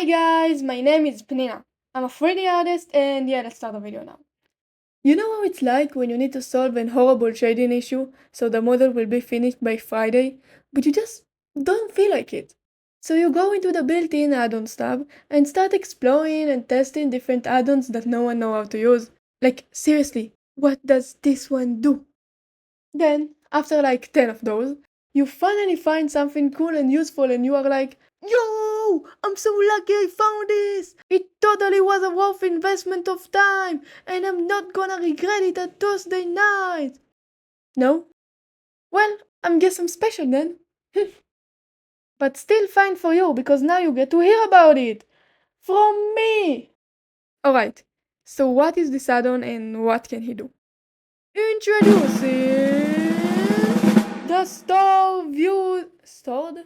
Hi guys, my name is Pnina. I'm a 3D artist and yeah, let's start the video now. You know how it's like when you need to solve an horrible shading issue so the model will be finished by Friday, but you just don't feel like it. So you go into the built-in add-ons tab and start exploring and testing different add-ons that no one knows how to use. Like seriously, what does this one do? Then, after like 10 of those, you finally find something cool and useful and you are like, yo, I'm so lucky I found this! It totally was a worth investment of time and I'm not gonna regret it at Thursday night! No? Well, I guess I'm special then. But still fine for you because now you get to hear about it! From me! Alright, so what is this add-on and what can he do? Introducing the store view stored?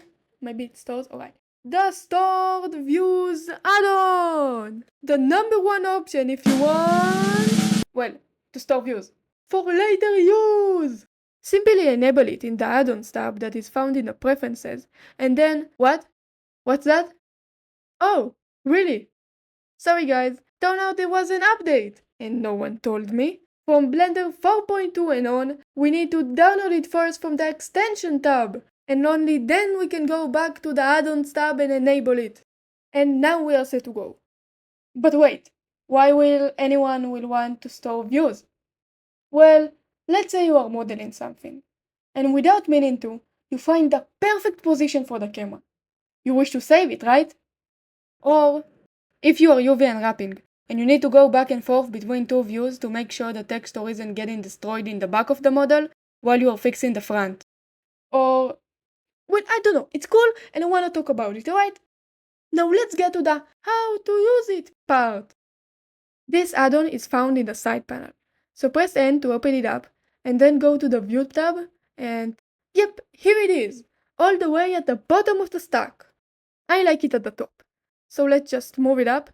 Maybe it stores? Alright. The stored views add-on! The number one option if you want, well, to store views for later use! Simply enable it in the add-ons tab that is found in the preferences, and then, what? What's that? Oh, really? Sorry guys, turned out there was an update, and no one told me. From Blender 4.2 and on, we need to download it first from the extension tab, and only then we can go back to the add-ons tab and enable it. And now we are set to go. But wait, why will anyone want to store views? Well, let's say you are modeling something, and without meaning to, you find the perfect position for the camera. You wish to save it, right? Or, if you are UV unwrapping, and you need to go back and forth between two views to make sure the texture isn't getting destroyed in the back of the model while you are fixing the front. Or, well, I don't know, it's cool and I want to talk about it, alright? Now let's get to the how to use it part. This add-on is found in the side panel, so press N to open it up, and then go to the View tab, and yep, here it is, all the way at the bottom of the stack. I like it at the top, so let's just move it up.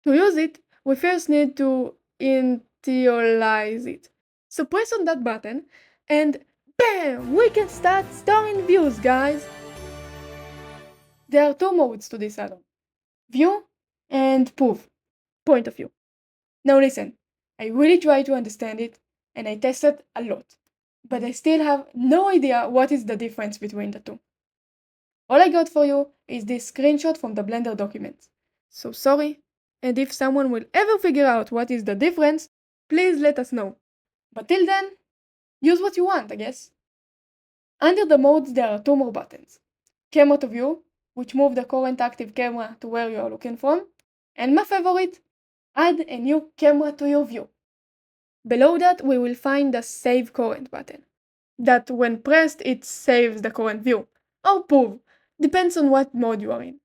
To use it, we first need to initialize it. So press on that button and BAM! We can start storing views, guys! There are two modes to this add-on. View and POV, point of view. Now listen, I really try to understand it and I tested a lot, but I still have no idea what is the difference between the two. All I got for you is this screenshot from the Blender document. So sorry, and if someone will ever figure out what is the difference, please let us know. But till then, use what you want, I guess. Under the modes there are two more buttons. Camera to view, which move the current active camera to where you are looking from, and my favorite, add a new camera to your view. Below that we will find the Save Current button, that when pressed it saves the current view, or POV, depends on what mode you are in.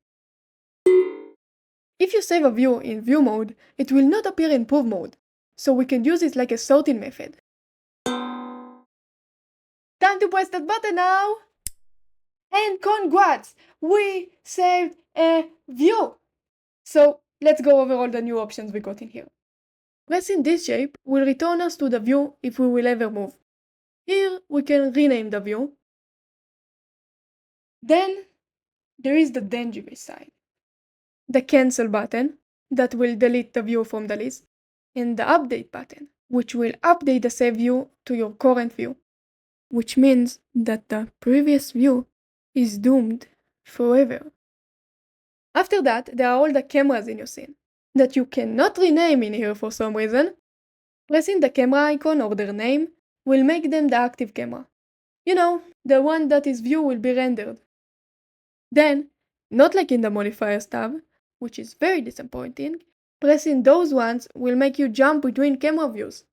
If you save a view in view mode, it will not appear in POV mode, so we can use it like a sorting method. Time to press that button now! And congrats! We saved a view! So let's go over all the new options we got in here. Pressing this shape will return us to the view if we will ever move. Here we can rename the view. Then there is the dangerous side. The cancel button, that will delete the view from the list, and the update button, which will update the save view to your current view, which means that the previous view is doomed forever. After that, there are all the cameras in your scene, that you cannot rename in here for some reason. Pressing the camera icon or their name will make them the active camera. You know, the one that its view will be rendered. Then, not like in the modifiers tab, which is very disappointing, pressing those ones will make you jump between camera views.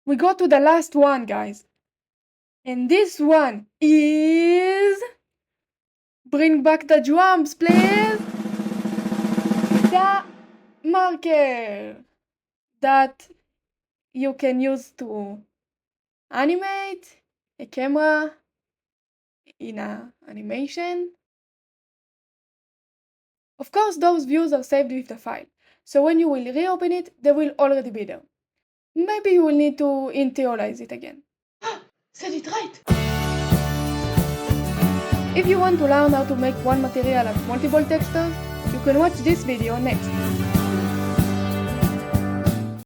We got to the last one, guys. And this one is... Bring back the drums, please! The marker that you can use to animate a camera in an animation. Of course, those views are saved with the file, so when you will reopen it, they will already be there. Maybe you will need to initialize it again. Said it right! If you want to learn how to make one material have multiple textures, you can watch this video next.